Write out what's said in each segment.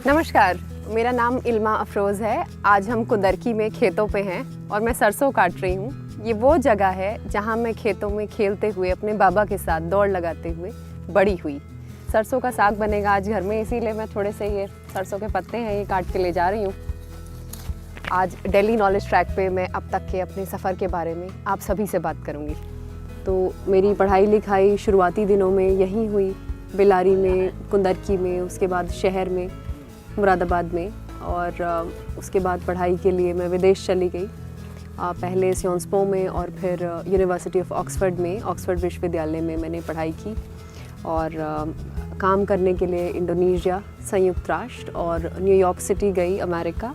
नमस्कार, मेरा नाम इल्मा अफरोज़ है। आज हम कुंदरकी में खेतों पे हैं और मैं सरसों काट रही हूँ। ये वो जगह है जहाँ मैं खेतों में खेलते हुए अपने बाबा के साथ दौड़ लगाते हुए बड़ी हुई। सरसों का साग बनेगा आज घर में, इसीलिए मैं थोड़े से ये सरसों के पत्ते हैं ये काट के ले जा रही हूँ। आज दिल्ली नॉलेज ट्रैक पे मैं अब तक के अपने सफ़र के बारे में आप सभी से बात करूँगी। तो मेरी पढ़ाई लिखाई शुरुआती दिनों में यहीं हुई, बेलारी में, कुंदरकी में, उसके बाद शहर में, मुरादाबाद में, और उसके बाद पढ़ाई के लिए मैं विदेश चली गई। पहले स्योन्सपो में और फिर यूनिवर्सिटी ऑफ ऑक्सफोर्ड में, ऑक्सफोर्ड विश्वविद्यालय में मैंने पढ़ाई की और काम करने के लिए इंडोनेशिया, संयुक्त राष्ट्र और न्यूयॉर्क सिटी गई, अमेरिका।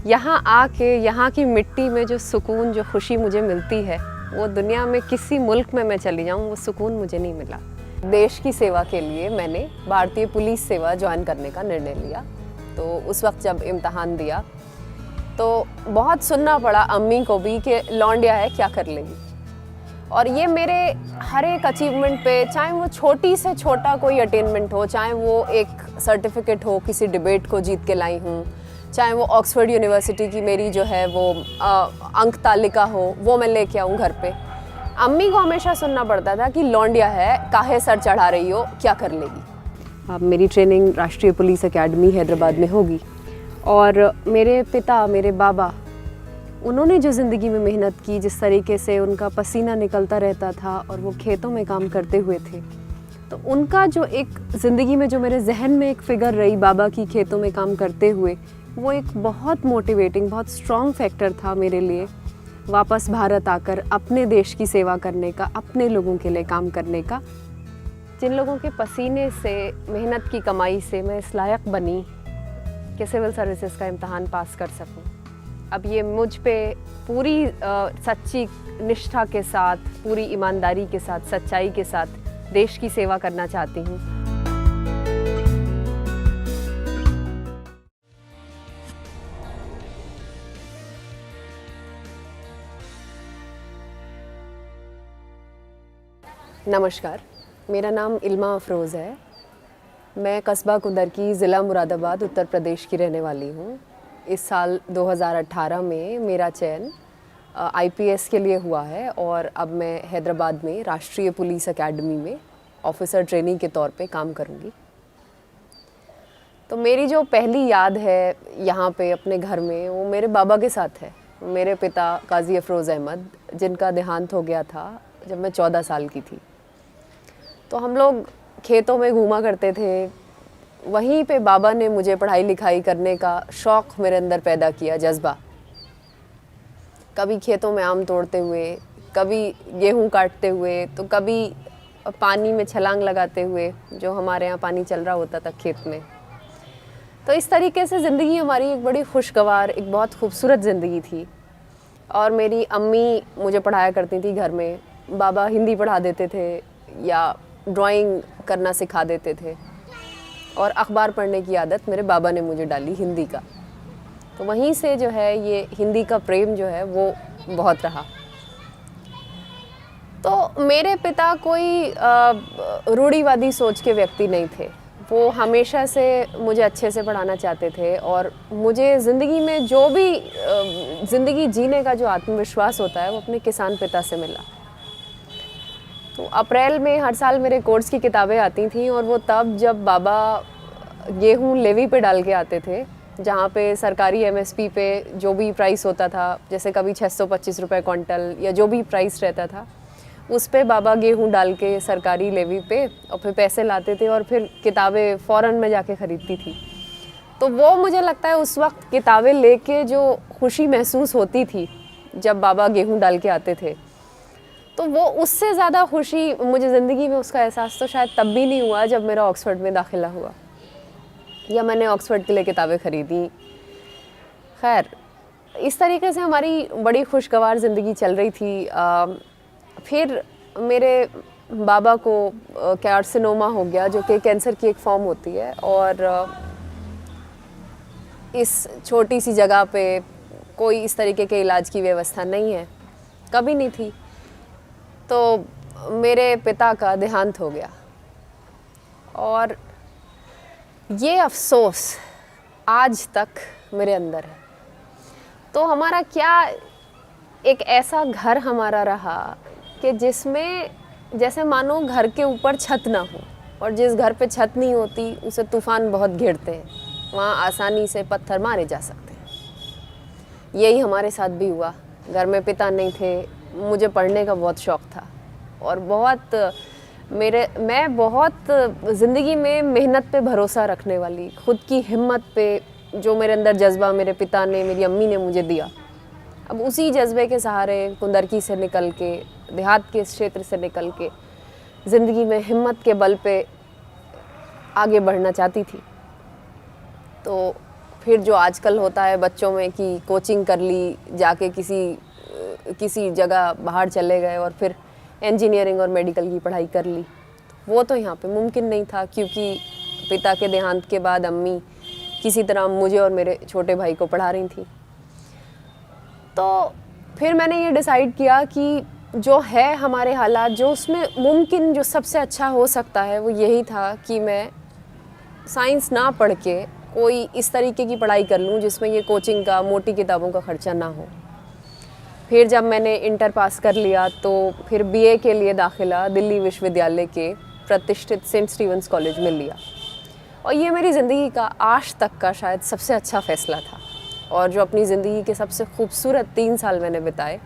यहाँ आके यहाँ की मिट्टी में जो सुकून, जो खुशी मुझे मिलती है, वो दुनिया में किसी मुल्क में मैं चली जाऊँ वो सुकून मुझे नहीं मिला। देश की सेवा के लिए मैंने भारतीय पुलिस सेवा ज्वाइन करने का निर्णय लिया। तो उस वक्त जब इम्तहान दिया तो बहुत सुनना पड़ा अम्मी को भी कि लौंडिया है क्या कर लेगी, और ये मेरे हर एक अचीवमेंट पे, चाहे वो छोटी से छोटा कोई अटेनमेंट हो, चाहे वो एक सर्टिफिकेट हो, किसी डिबेट को जीत के लाई हूँ, चाहे वो ऑक्सफोर्ड यूनिवर्सिटी की मेरी जो है वो अंक तालिका हो, वो मैं लेके आऊँ घर पे, अम्मी को हमेशा सुनना पड़ता था कि लौंडिया है, काहे सर चढ़ा रही हो, क्या कर लेगी। अब मेरी ट्रेनिंग राष्ट्रीय पुलिस एकेडमी हैदराबाद में होगी और मेरे पिता, मेरे बाबा, उन्होंने जो ज़िंदगी में मेहनत की, जिस तरीके से उनका पसीना निकलता रहता था और वो खेतों में काम करते हुए थे, तो उनका जो एक ज़िंदगी में जो मेरे जहन में एक फ़िगर रही बाबा की खेतों में काम करते हुए, वो एक बहुत मोटिवेटिंग, बहुत स्ट्रॉन्ग फैक्टर था मेरे लिए वापस भारत आकर अपने देश की सेवा करने का, अपने लोगों के लिए काम करने का। जिन लोगों के पसीने से, मेहनत की कमाई से मैं इस लायक बनी कि सिविल सर्विसेज का इम्तहान पास कर सकूं। अब ये मुझ पे पूरी सच्ची निष्ठा के साथ, पूरी ईमानदारी के साथ, सच्चाई के साथ देश की सेवा करना चाहती हूँ। नमस्कार, मेरा नाम इल्मा अफरोज़ है। मैं कस्बा कुंदरकी, ज़िला मुरादाबाद, उत्तर प्रदेश की रहने वाली हूँ। इस साल 2018 में मेरा चयन आईपीएस के लिए हुआ है और अब मैं हैदराबाद में राष्ट्रीय पुलिस एकेडमी में ऑफिसर ट्रेनी के तौर पे काम करूँगी। तो मेरी जो पहली याद है यहाँ पे अपने घर में, वो मेरे बाबा के साथ है। मेरे पिता काजी अफरोज़ अहमद, जिनका देहांत हो गया था जब मैं 14 साल की थी। तो हम लोग खेतों में घूमा करते थे। वहीं पे बाबा ने मुझे पढ़ाई लिखाई करने का शौक़ मेरे अंदर पैदा किया, जज्बा। कभी खेतों में आम तोड़ते हुए, कभी गेहूं काटते हुए, तो कभी पानी में छलांग लगाते हुए, जो हमारे यहाँ पानी चल रहा होता था खेत में। तो इस तरीके से ज़िंदगी हमारी एक बड़ी खुशगवार, एक बहुत खूबसूरत ज़िंदगी थी। और मेरी अम्मी मुझे पढ़ाया करती थी घर में, बाबा हिंदी पढ़ा देते थे या ड्राइंग करना सिखा देते थे, और अखबार पढ़ने की आदत मेरे बाबा ने मुझे डाली हिंदी का। तो वहीं से जो है ये हिंदी का प्रेम जो है वो बहुत रहा। तो मेरे पिता कोई रूढ़िवादी सोच के व्यक्ति नहीं थे। वो हमेशा से मुझे अच्छे से पढ़ाना चाहते थे और मुझे ज़िंदगी में जो भी ज़िंदगी जीने का जो आत्मविश्वास होता है वो अपने किसान पिता से मिला। तो अप्रैल में हर साल मेरे कोर्स की किताबें आती थी और वो तब जब बाबा गेहूँ लेवी पे डाल के आते थे, जहाँ पे सरकारी एमएसपी पे जो भी प्राइस होता था, जैसे कभी 625 रुपये क्विंटल या जो भी प्राइस रहता था, उस पे बाबा गेहूँ डाल के सरकारी लेवी पे और फिर पैसे लाते थे और फिर किताबें फ़ौरन में जाके ख़रीदती थी। तो वो मुझे लगता है उस वक्त किताबें लेके जो खुशी महसूस होती थी जब बाबा गेहूँ डाल के आते थे, तो वो उससे ज़्यादा खुशी मुझे ज़िंदगी में उसका एहसास तो शायद तब भी नहीं हुआ जब मेरा ऑक्सफोर्ड में दाखिला हुआ या मैंने ऑक्सफोर्ड के लिए किताबें ख़रीदी। खैर, इस तरीके से हमारी बड़ी खुशगवार ज़िंदगी चल रही थी। फिर मेरे बाबा को कार्सिनोमा हो गया, जो कि कैंसर की एक फॉर्म होती है, और इस छोटी सी जगह पे कोई इस तरीके के इलाज की व्यवस्था नहीं है, कभी नहीं थी। तो मेरे पिता का देहांत हो गया और ये अफ़सोस आज तक मेरे अंदर है। तो हमारा क्या एक ऐसा घर हमारा रहा कि जिसमें जैसे मानो घर के ऊपर छत ना हो, और जिस घर पे छत नहीं होती उसे तूफ़ान बहुत घेरते हैं, वहाँ आसानी से पत्थर मारे जा सकते हैं। यही हमारे साथ भी हुआ। घर में पिता नहीं थे, मुझे पढ़ने का बहुत शौक़ था और मैं बहुत ज़िंदगी में मेहनत पे भरोसा रखने वाली, खुद की हिम्मत पे, जो मेरे अंदर जज्बा मेरे पिता ने, मेरी अम्मी ने मुझे दिया, अब उसी जज्बे के सहारे कुंदरकी से निकल के, देहात के क्षेत्र से निकल के ज़िंदगी में हिम्मत के बल पे आगे बढ़ना चाहती थी। तो फिर जो आजकल होता है बच्चों में कि कोचिंग कर ली, जाके किसी जगह बाहर चले गए और फिर इंजीनियरिंग और मेडिकल की पढ़ाई कर ली, वो तो यहाँ पे मुमकिन नहीं था, क्योंकि पिता के देहांत के बाद अम्मी किसी तरह मुझे और मेरे छोटे भाई को पढ़ा रही थी। तो फिर मैंने ये डिसाइड किया कि जो है हमारे हालात, जो उसमें मुमकिन जो सबसे अच्छा हो सकता है वो यही था कि मैं साइंस ना पढ़ के कोई इस तरीके की पढ़ाई कर लूँ जिसमें ये कोचिंग का, मोटी किताबों का ख़र्चा ना हो। फिर जब मैंने इंटर पास कर लिया तो फिर बीए के लिए दाखिला दिल्ली विश्वविद्यालय के प्रतिष्ठित सेंट स्टीवंस कॉलेज में लिया, और ये मेरी ज़िंदगी का आज तक का शायद सबसे अच्छा फ़ैसला था। और जो अपनी ज़िंदगी के सबसे खूबसूरत 3 साल मैंने बिताए,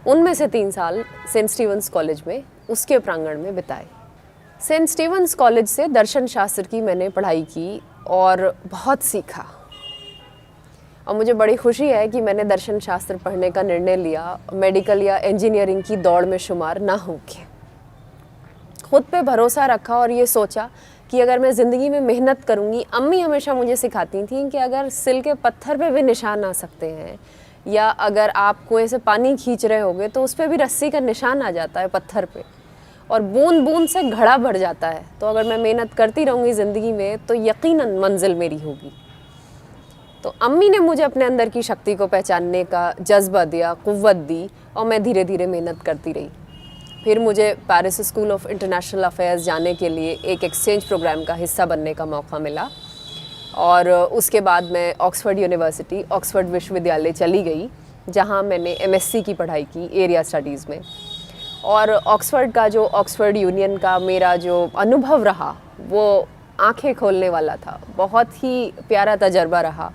उनमें से 3 साल सेंट स्टीवंस कॉलेज में, उसके प्रांगण में बिताए। सेंट स्टीवंस कॉलेज से दर्शन शास्त्र की मैंने पढ़ाई की और बहुत सीखा, और मुझे बड़ी खुशी है कि मैंने दर्शन शास्त्र पढ़ने का निर्णय लिया, मेडिकल या इंजीनियरिंग की दौड़ में शुमार ना होके। खुद पे भरोसा रखा और ये सोचा कि अगर मैं ज़िंदगी में मेहनत करूँगी, अम्मी हमेशा मुझे सिखाती थी कि अगर सिल के पत्थर पे भी निशान आ सकते हैं, या अगर आप कुएं से पानी खींच रहे होगे तो उस पर भी रस्सी का निशान आ जाता है पत्थर पे, और बूंद बूंद से घड़ा भर जाता है। तो अगर मैं मेहनत करती रहूँगी ज़िंदगी में तो यकीनन मंजिल मेरी होगी। तो अम्मी ने मुझे अपने अंदर की शक्ति को पहचानने का जज्बा दिया, क़ुव्वत दी, और मैं धीरे धीरे मेहनत करती रही। फिर मुझे Paris school of international affairs जाने के लिए एक एक्सचेंज प्रोग्राम का हिस्सा बनने का मौका मिला, और उसके बाद मैं ऑक्सफोर्ड यूनिवर्सिटी, ऑक्सफोर्ड विश्वविद्यालय चली गई, जहां मैंने एमएससी की पढ़ाई की एरिया स्टडीज़ में। और ऑक्सफोर्ड का जो ऑक्सफोर्ड यूनियन का मेरा जो अनुभव रहा वो आंखें खोलने वाला था, बहुत ही प्यारा तजर्बा रहा।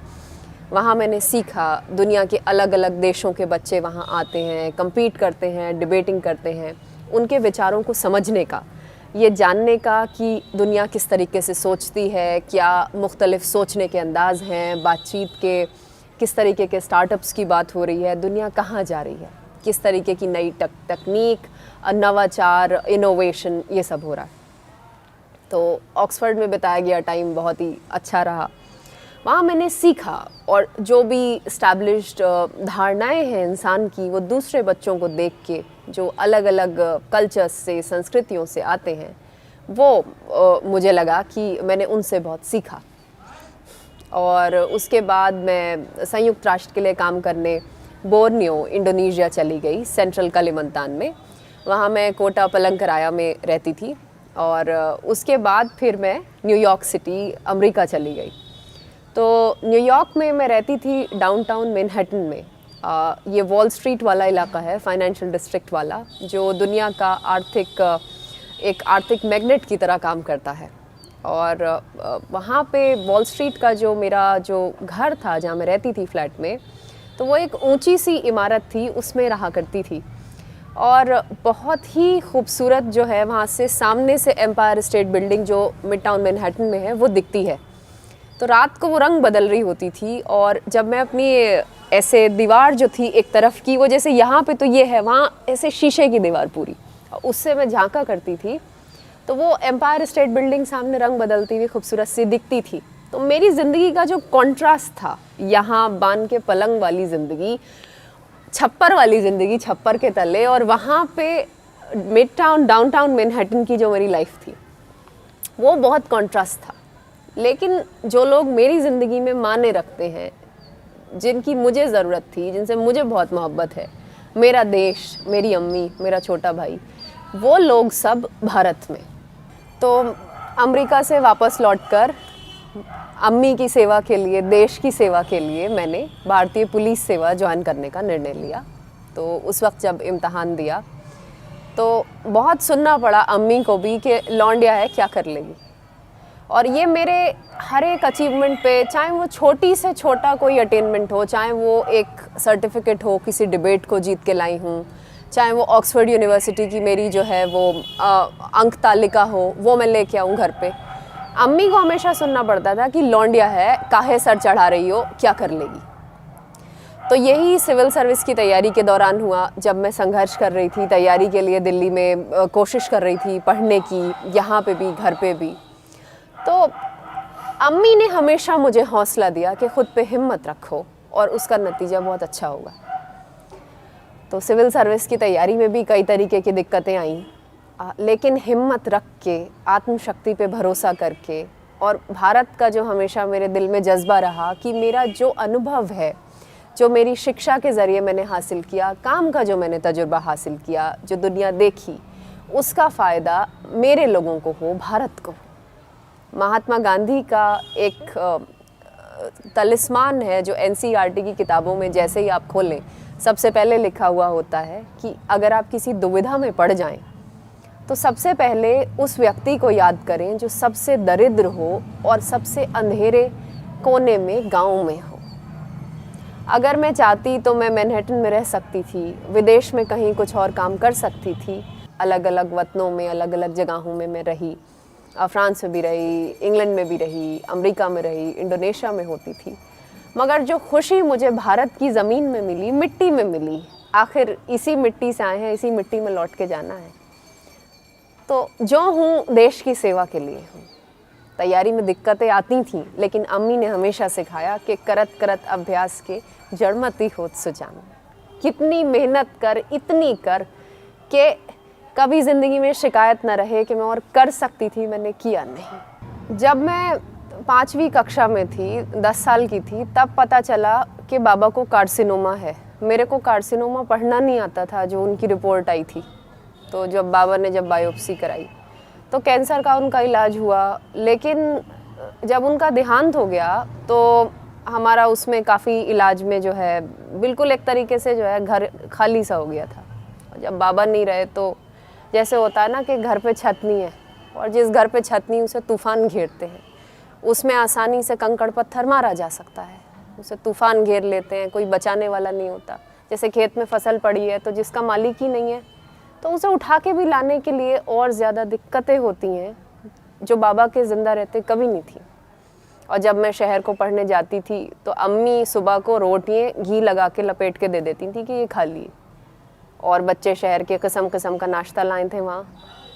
वहाँ मैंने सीखा, दुनिया के अलग अलग देशों के बच्चे वहाँ आते हैं, compete करते हैं, डिबेटिंग करते हैं, उनके विचारों को समझने का, ये जानने का कि दुनिया किस तरीके से सोचती है, क्या मुख्तलिफ सोचने के अंदाज़ हैं, बातचीत के किस तरीके के स्टार्टअप्स की बात हो रही है, दुनिया कहाँ जा रही है, किस तरीके की नई तकनीक, नवाचार, इनोवेशन, ये सब हो रहा है। तो ऑक्सफोर्ड में बिताया गया टाइम बहुत ही अच्छा रहा। वहाँ मैंने सीखा, और जो भी इस्टेब्लिश्ड धारणाएं हैं इंसान की, वो दूसरे बच्चों को देख के, जो अलग अलग कल्चर्स से, संस्कृतियों से आते हैं, वो मुझे लगा कि मैंने उनसे बहुत सीखा। और उसके बाद मैं संयुक्त राष्ट्र के लिए काम करने बोर्नियो, इंडोनेशिया चली गई, सेंट्रल कलिमंतान में। वहाँ मैं कोटा पलंगराया में रहती थी, और उसके बाद फिर मैं न्यूयॉर्क सिटी, अमेरिका चली गई। तो न्यूयॉर्क में मैं रहती थी डाउनटाउन मैनहट्टन में। ये वॉल स्ट्रीट वाला इलाका है, फाइनेंशियल डिस्ट्रिक्ट वाला, जो दुनिया का एक आर्थिक मैग्नेट की तरह काम करता है। और वहाँ पे वॉल स्ट्रीट का जो मेरा जो घर था जहाँ मैं रहती थी फ्लैट में, तो वो एक ऊंची सी इमारत थी, उसमें रहा करती थी। और बहुत ही खूबसूरत जो है वहाँ से सामने से एम्पायर स्टेट बिल्डिंग जो मिड टाउन मैनहट्टन में है वो दिखती है। तो रात को वो रंग बदल रही होती थी, और जब मैं अपनी ऐसे दीवार जो थी एक तरफ की, वो जैसे यहाँ पे तो ये है, वहाँ ऐसे शीशे की दीवार पूरी, उससे मैं झांका करती थी, तो वो एम्पायर स्टेट बिल्डिंग सामने रंग बदलती हुई खूबसूरत सी दिखती थी। तो मेरी ज़िंदगी का जो कॉन्ट्रास्ट था, यहाँ बांध के पलंग वाली ज़िंदगी, छप्पर वाली ज़िंदगी छप्पर के तले, और वहाँ पे मिड टाउन डाउनटाउन मैनहट्टन की जो मेरी लाइफ थी, वो बहुत कॉन्ट्रास्ट था। लेकिन जो लोग मेरी ज़िंदगी में माने रखते हैं, जिनकी मुझे ज़रूरत थी, जिनसे मुझे बहुत मोहब्बत है, मेरा देश, मेरी अम्मी, मेरा छोटा भाई, वो लोग सब भारत में। तो अमेरिका से वापस लौटकर अम्मी की सेवा के लिए, देश की सेवा के लिए मैंने भारतीय पुलिस सेवा ज्वाइन करने का निर्णय लिया। तो उस वक्त जब इम्तहान दिया तो बहुत सुनना पड़ा अम्मी को भी कि लौंडिया है क्या कर लेगी। और ये मेरे हर एक अचीवमेंट पे, चाहे वो छोटी से छोटा कोई अटेनमेंट हो, चाहे वो एक सर्टिफिकेट हो, किसी डिबेट को जीत के लाई हूँ, चाहे वो ऑक्सफोर्ड यूनिवर्सिटी की मेरी जो है वो अंक तालिका हो, वो मैं लेके आऊँ घर पे, अम्मी को हमेशा सुनना पड़ता था कि लौंडिया है, काहे सर चढ़ा रही हो, क्या कर लेगी। तो यही सिविल सर्विस की तैयारी के दौरान हुआ, जब मैं संघर्ष कर रही थी तैयारी के लिए, दिल्ली में कोशिश कर रही थी पढ़ने की, यहाँ पे भी घर पे भी। तो अम्मी ने हमेशा मुझे हौसला दिया कि खुद पे हिम्मत रखो और उसका नतीजा बहुत अच्छा होगा। तो सिविल सर्विस की तैयारी में भी कई तरीके की दिक्कतें आईं, लेकिन हिम्मत रख के, आत्मशक्ति पे भरोसा करके, और भारत का जो हमेशा मेरे दिल में जज्बा रहा कि मेरा जो अनुभव है, जो मेरी शिक्षा के ज़रिए मैंने हासिल किया, काम का जो मैंने तजुर्बा हासिल किया, जो दुनिया देखी, उसका फ़ायदा मेरे लोगों को हो, भारत को। महात्मा गांधी का एक तलिस्मान है जो एनसीईआरटी की किताबों में जैसे ही आप खोलें सबसे पहले लिखा हुआ होता है कि अगर आप किसी दुविधा में पड़ जाएं तो सबसे पहले उस व्यक्ति को याद करें जो सबसे दरिद्र हो और सबसे अंधेरे कोने में गांव में हो। अगर मैं चाहती तो मैं मैनहट्टन में रह सकती थी, विदेश में कहीं कुछ और काम कर सकती थी, अलग अलग वतनों में, अलग अलग जगहों में मैं रही, फ्रांस में भी रही, इंग्लैंड में भी रही, अमेरिका में रही, इंडोनेशिया में होती थी। मगर जो खुशी मुझे भारत की ज़मीन में मिली, मिट्टी में मिली, आखिर इसी मिट्टी से आए हैं, इसी मिट्टी में लौट के जाना है, तो जो हूँ देश की सेवा के लिए हूँ। तैयारी में दिक्कतें आती थीं, लेकिन अम्मी ने हमेशा सिखाया कि करत करत अभ्यास के जड़मती होत सुजान। कितनी मेहनत कर, इतनी कर कि कभी ज़िंदगी में शिकायत न रहे कि मैं और कर सकती थी, मैंने किया नहीं। जब मैं 5वीं कक्षा में थी, 10 साल की थी, तब पता चला कि बाबा को कार्सिनोमा है। मेरे को कार्सिनोमा पढ़ना नहीं आता था, जो उनकी रिपोर्ट आई थी। तो जब बाबा ने बायोप्सी कराई तो कैंसर का उनका इलाज हुआ, लेकिन जब उनका देहांत हो गया तो हमारा उसमें काफ़ी इलाज में जो है बिल्कुल एक तरीके से जो है घर खाली सा हो गया था। और जब बाबा नहीं रहे तो जैसे होता है ना कि घर पे छत नहीं है, और जिस घर पे छत नहीं उसे तूफ़ान घेरते हैं। उसमें आसानी से कंकड़ पत्थर मारा जा सकता है, उसे तूफ़ान घेर लेते हैं, कोई बचाने वाला नहीं होता। जैसे खेत में फसल पड़ी है तो जिसका मालिक ही नहीं है तो उसे उठा के भी लाने के लिए और ज़्यादा दिक्कतें होती हैं, जो बाबा के ज़िंदा रहते कभी नहीं थी। और जब मैं शहर को पढ़ने जाती थी तो अम्मी सुबह को रोटियाँ घी लगा के लपेट के दे देती थी कि ये खा लिए, और बच्चे शहर के किस्म किस्म का नाश्ता लाए थे वहाँ,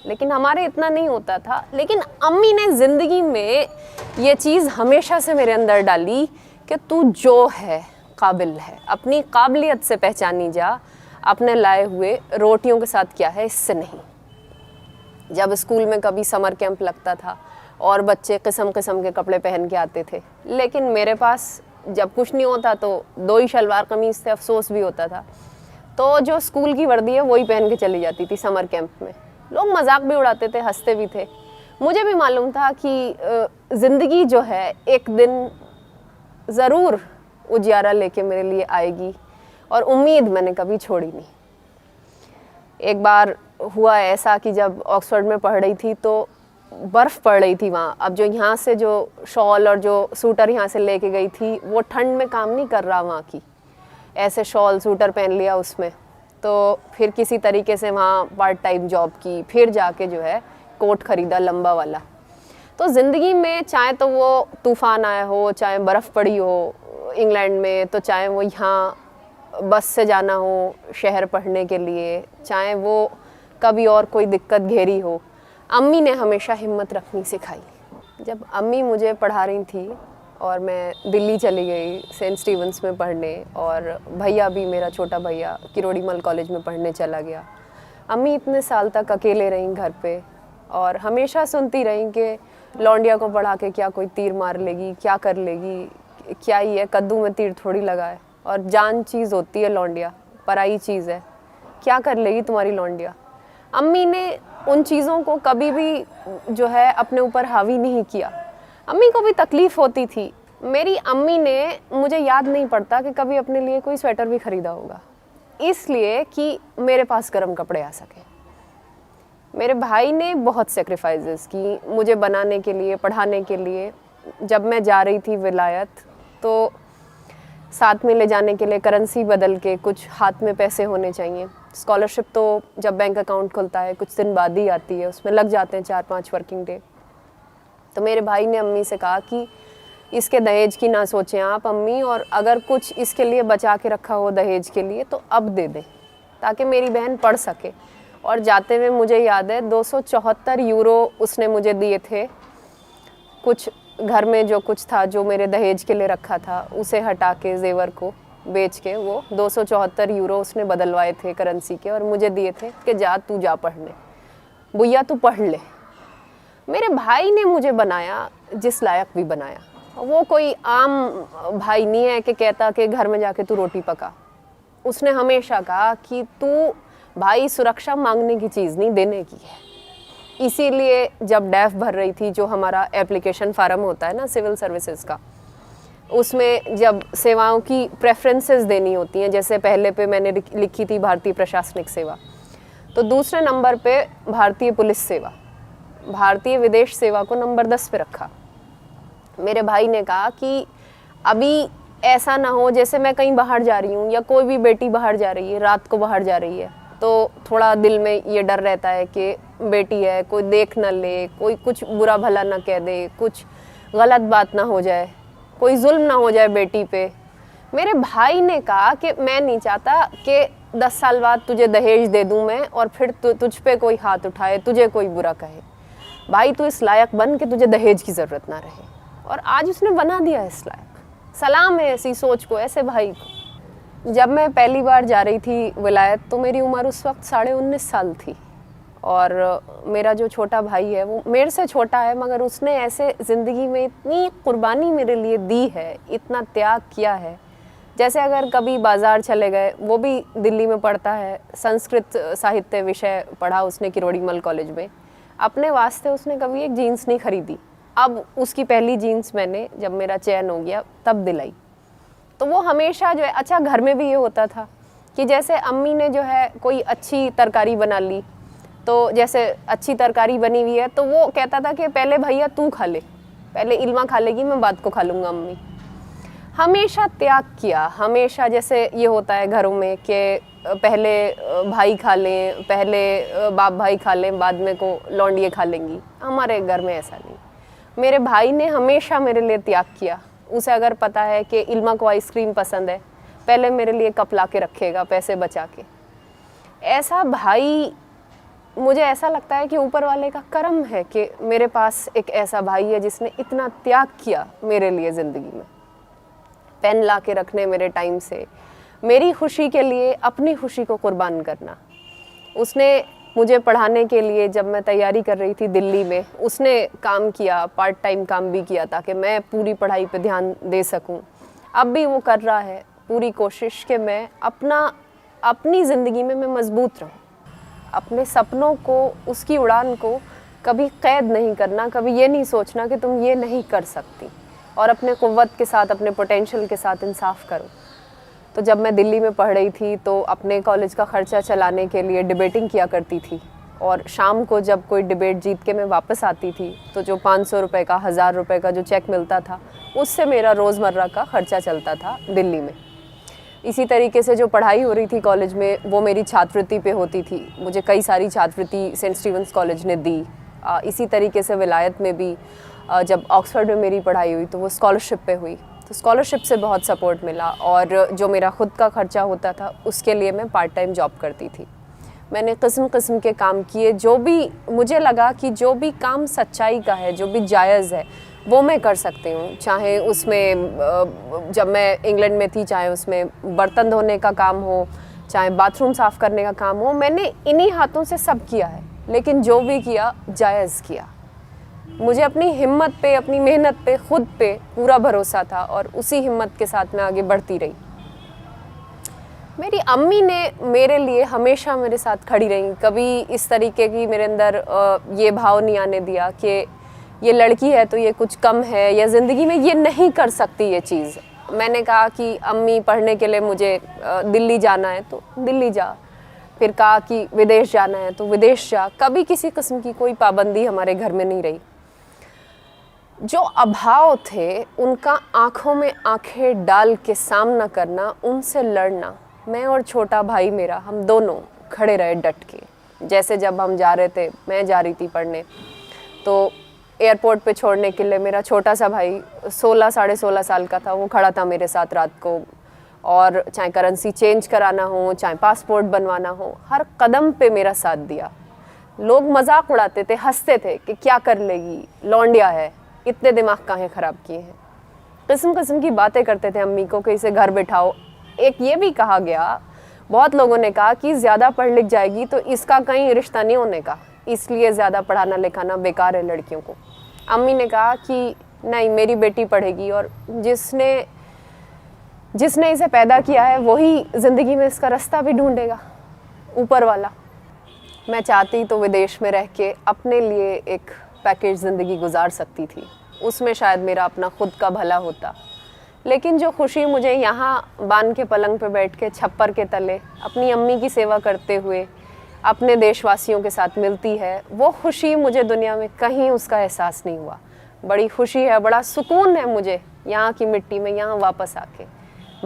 लेकिन हमारे इतना नहीं होता था। लेकिन अम्मी ने ज़िंदगी में ये चीज़ हमेशा से मेरे अंदर डाली कि तू जो है काबिल है, अपनी काबिलियत से पहचानी जा, अपने लाए हुए रोटियों के साथ क्या है इससे नहीं। जब स्कूल में कभी समर कैंप लगता था और बच्चे किस्म किस्म के कपड़े पहन के आते थे, लेकिन मेरे पास जब कुछ नहीं होता तो 2 ही शलवार कमीज़ थे, अफसोस भी होता था। तो जो स्कूल की वर्दी है वही पहन के चली जाती थी समर कैंप में। लोग मजाक भी उड़ाते थे, हंसते भी थे। मुझे भी मालूम था कि ज़िंदगी जो है एक दिन ज़रूर उजियारा लेके मेरे लिए आएगी, और उम्मीद मैंने कभी छोड़ी नहीं। एक बार हुआ ऐसा कि जब ऑक्सफोर्ड में पढ़ रही थी तो बर्फ़ पड़ रही थी वहाँ। अब जो यहाँ से जो शॉल और जो सूटर यहाँ से लेके गई थी वो ठंड में काम नहीं कर रहा वहाँ की, ऐसे शॉल सूटर पहन लिया उसमें। तो फिर किसी तरीके से वहाँ पार्ट टाइम जॉब की, फिर जाके जो है कोट ख़रीदा लंबा वाला। तो ज़िंदगी में चाहे तो वो तूफ़ान आया हो, चाहे बर्फ़ पड़ी हो इंग्लैंड में, तो चाहे वो यहाँ बस से जाना हो शहर पढ़ने के लिए, चाहे वो कभी और कोई दिक्कत घेरी हो, अम्मी ने हमेशा हिम्मत रखनी सिखाई। जब अम्मी मुझे पढ़ा रही थी और मैं दिल्ली चली गई सेंट स्टीवंस में पढ़ने, और भैया भी, मेरा छोटा भैया किरोड़ीमल कॉलेज में पढ़ने चला गया, अम्मी इतने साल तक अकेले रहीं घर पे और हमेशा सुनती रहीं कि लौंडिया को पढ़ा के क्या कोई तीर मार लेगी, क्या कर लेगी, क्या ही है, कद्दू में तीर थोड़ी लगा है, और जान चीज़ होती है लौंडिया, पराई चीज़ है, क्या कर लेगी तुम्हारी लौंडिया। अम्मी ने उन चीज़ों को कभी भी जो है अपने ऊपर हावी नहीं किया। अम्मी को भी तकलीफ़ होती थी। मेरी अम्मी ने, मुझे याद नहीं पड़ता कि कभी अपने लिए कोई स्वेटर भी ख़रीदा होगा, इसलिए कि मेरे पास गर्म कपड़े आ सके। मेरे भाई ने बहुत सेक्रीफाइसेस की मुझे बनाने के लिए, पढ़ाने के लिए। जब मैं जा रही थी विलायत, तो साथ में ले जाने के लिए करेंसी बदल के कुछ हाथ में पैसे होने चाहिए। स्कॉलरशिप तो जब बैंक अकाउंट खुलता है कुछ दिन बाद ही आती है, उसमें लग जाते हैं 4-5 वर्किंग डे। तो मेरे भाई ने अम्मी से कहा कि इसके दहेज की ना सोचें आप अम्मी, और अगर कुछ इसके लिए बचा के रखा हो दहेज के लिए तो अब दे दें, ताकि मेरी बहन पढ़ सके। और जाते हुए मुझे याद है 274 यूरो उसने मुझे दिए थे। कुछ घर में जो कुछ था, जो मेरे दहेज के लिए रखा था, उसे हटा के, जेवर को बेच के, वो 274 यूरो उसने बदलवाए थे करेंसी के, और मुझे दिए थे कि जा तू जा पढ़ने, बुढ़िया तू पढ़ ले। मेरे भाई ने मुझे बनाया, जिस लायक भी बनाया। वो कोई आम भाई नहीं है कि कहता कि घर में जाके तू रोटी पका। उसने हमेशा कहा कि तू भाई सुरक्षा मांगने की चीज़ नहीं, देने की है। इसीलिए जब डैफ भर रही थी, जो हमारा एप्लीकेशन फार्म होता है ना सिविल सर्विसेज का, उसमें जब सेवाओं की प्रेफरेंसेस देनी होती हैं, जैसे पहले पे मैंने लिखी थी भारतीय प्रशासनिक सेवा, तो दूसरे नंबर पे भारतीय पुलिस सेवा, भारतीय विदेश सेवा को नंबर 10 पे रखा। मेरे भाई ने कहा कि अभी ऐसा ना हो जैसे मैं कहीं बाहर जा रही हूँ, या कोई भी बेटी बाहर जा रही है, रात को बाहर जा रही है, तो थोड़ा दिल में ये डर रहता है कि बेटी है, कोई देख ना ले, कोई कुछ बुरा भला ना कह दे, कुछ गलत बात ना हो जाए, कोई जुल्म ना हो जाए बेटी पे। मेरे भाई ने कहा कि मैं नहीं चाहता कि 10 साल बाद तुझे दहेज दे दूं मैं, और फिर तुझ पे कोई हाथ उठाए, तुझे कोई बुरा कहे। भाई तू इस लायक बन कि तुझे दहेज की ज़रूरत ना रहे। और आज उसने बना दिया इस लायक। सलाम है ऐसी सोच को, ऐसे भाई को। जब मैं पहली बार जा रही थी विलायत, तो मेरी उम्र उस वक्त 19.5 साल थी, और मेरा जो छोटा भाई है वो मेरे से छोटा है, मगर उसने ऐसे ज़िंदगी में इतनी कुर्बानी मेरे लिए दी है, इतना त्याग किया है। जैसे अगर कभी बाज़ार चले गए, वो भी दिल्ली में पढ़ता है, संस्कृत साहित्य विषय पढ़ा उसने किरोड़ीमल कॉलेज में। अपने वास्ते उसने कभी एक जीन्स नहीं खरीदी। अब उसकी पहली जीन्स मैंने, जब मेरा चयन हो गया, तब दिलाई। तो वो हमेशा जो है, अच्छा घर में भी ये होता था कि जैसे अम्मी ने जो है कोई अच्छी तरकारी बना ली, तो जैसे अच्छी तरकारी बनी हुई है तो वो कहता था कि पहले भैया तू खा ले, पहले इल्मा खा लेगी, मैं बाद को खा लूँगा अम्मी। हमेशा त्याग किया, हमेशा। जैसे ये होता है घरों में कि पहले भाई खा लें, पहले बाप भाई खा लें, बाद में को लौंडिये खा लेंगी। हमारे घर में ऐसा नहीं। मेरे भाई ने हमेशा मेरे लिए त्याग किया। उसे अगर पता है कि इल्मा को आइसक्रीम पसंद है, पहले मेरे लिए कप ला के रखेगा पैसे बचा के। ऐसा भाई, मुझे ऐसा लगता है कि ऊपर वाले का करम है कि मेरे पास एक ऐसा भाई है जिसने इतना त्याग किया मेरे लिए ज़िंदगी में। पेन ला के रखने मेरे टाइम से, मेरी खुशी के लिए अपनी खुशी को कुर्बान करना। उसने मुझे पढ़ाने के लिए, जब मैं तैयारी कर रही थी दिल्ली में, उसने काम किया, पार्ट टाइम काम भी किया ताकि मैं पूरी पढ़ाई पे ध्यान दे सकूं। अब भी वो कर रहा है पूरी कोशिश कि मैं अपनी ज़िंदगी में मैं मजबूत रहूं। अपने सपनों को, उसकी उड़ान को कभी कैद नहीं करना, कभी ये नहीं सोचना कि तुम ये नहीं कर सकती, और अपने क़ुव्वत के साथ, अपने पोटेंशियल के साथ इंसाफ करो। तो जब मैं दिल्ली में पढ़ रही थी तो अपने कॉलेज का ख़र्चा चलाने के लिए डिबेटिंग किया करती थी, और शाम को जब कोई डिबेट जीत के मैं वापस आती थी तो जो 500 रुपये का 1000 रुपये का जो चेक मिलता था उससे मेरा रोज़मर्रा का खर्चा चलता था दिल्ली में। इसी तरीके से जो पढ़ाई हो रही थी कॉलेज में वो मेरी छात्रवृत्ति पे होती थी। मुझे कई सारी छात्रवृत्ति सेंट स्टीवंस कॉलेज ने दी। इसी तरीके से विलायत में भी जब ऑक्सफोर्ड में मेरी पढ़ाई हुई तो वो स्कॉलरशिप पे हुई, तो स्कॉलरशिप से बहुत सपोर्ट मिला। और जो मेरा ख़ुद का खर्चा होता था उसके लिए मैं पार्ट टाइम जॉब करती थी। मैंने किस्म किस्म के काम किए, जो भी मुझे लगा कि जो भी काम सच्चाई का है, जो भी जायज़ है वो मैं कर सकती हूँ। चाहे उसमें जब मैं इंग्लैंड में थी, चाहे उसमें बर्तन धोने का काम हो, चाहे बाथरूम साफ़ करने का काम हो, मैंने इन्हीं हाथों से सब किया है। लेकिन जो भी किया जायज़ किया। मुझे अपनी हिम्मत पे, अपनी मेहनत पे, खुद पे पूरा भरोसा था और उसी हिम्मत के साथ मैं आगे बढ़ती रही। मेरी अम्मी ने मेरे लिए हमेशा मेरे साथ खड़ी रही। कभी इस तरीके की मेरे अंदर ये भाव नहीं आने दिया कि ये लड़की है तो ये कुछ कम है या ज़िंदगी में ये नहीं कर सकती ये चीज़। मैंने कहा कि अम्मी पढ़ने के लिए मुझे दिल्ली जाना है तो दिल्ली जा, फिर कहा कि विदेश जाना है तो विदेश जा। कभी किसी किस्म की कोई पाबंदी हमारे घर में नहीं रही। जो अभाव थे उनका आँखों में आँखें डाल के सामना करना, उनसे लड़ना, मैं और छोटा भाई मेरा, हम दोनों खड़े रहे डट के। जैसे जब हम जा रहे थे, मैं जा रही थी पढ़ने, तो एयरपोर्ट पे छोड़ने के लिए मेरा छोटा सा भाई 16 साढ़े 16 साल का था, वो खड़ा था मेरे साथ रात को। और चाहे करेंसी चेंज कराना हो, चाहे पासपोर्ट बनवाना हो, हर कदम पे मेरा साथ दिया। लोग मजाक उड़ाते थे, हंसते थे कि क्या कर लेगी, लौंडिया है, इतने दिमाग काहे ख़राब किए हैं। किस्म किस्म की बातें करते थे अम्मी को कि इसे घर बैठाओ। एक ये भी कहा गया, बहुत लोगों ने कहा कि ज़्यादा पढ़ लिख जाएगी तो इसका कहीं रिश्ता नहीं होने का, इसलिए ज़्यादा पढ़ाना लिखाना बेकार है लड़कियों को। अम्मी ने कहा कि नहीं, मेरी बेटी पढ़ेगी और जिसने इसे पैदा किया है वही ज़िंदगी में इसका रास्ता भी ढूंढेगा, ऊपर वाला। मैं चाहती तो विदेश में रह के अपने लिए एक पैकेज ज़िंदगी गुजार सकती थी, उसमें शायद मेरा अपना खुद का भला होता। लेकिन जो खुशी मुझे यहाँ बांध के पलंग पे बैठ के छप्पर के तले अपनी अम्मी की सेवा करते हुए अपने देशवासियों के साथ मिलती है, वो खुशी मुझे दुनिया में कहीं उसका एहसास नहीं हुआ। बड़ी खुशी है, बड़ा सुकून है मुझे यहाँ की मिट्टी में, यहाँ वापस आके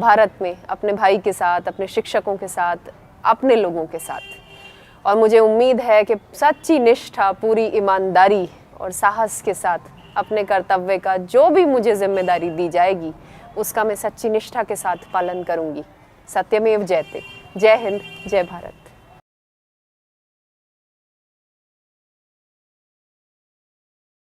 भारत में अपने भाई के साथ, अपने शिक्षकों के साथ, अपने लोगों के साथ। और मुझे उम्मीद है कि सच्ची निष्ठा, पूरी ईमानदारी और साहस के साथ अपने कर्तव्य का जो भी मुझे जिम्मेदारी दी जाएगी उसका मैं सच्ची निष्ठा के साथ पालन करूँगी। सत्यमेव जयते। जय हिंद, जय भारत।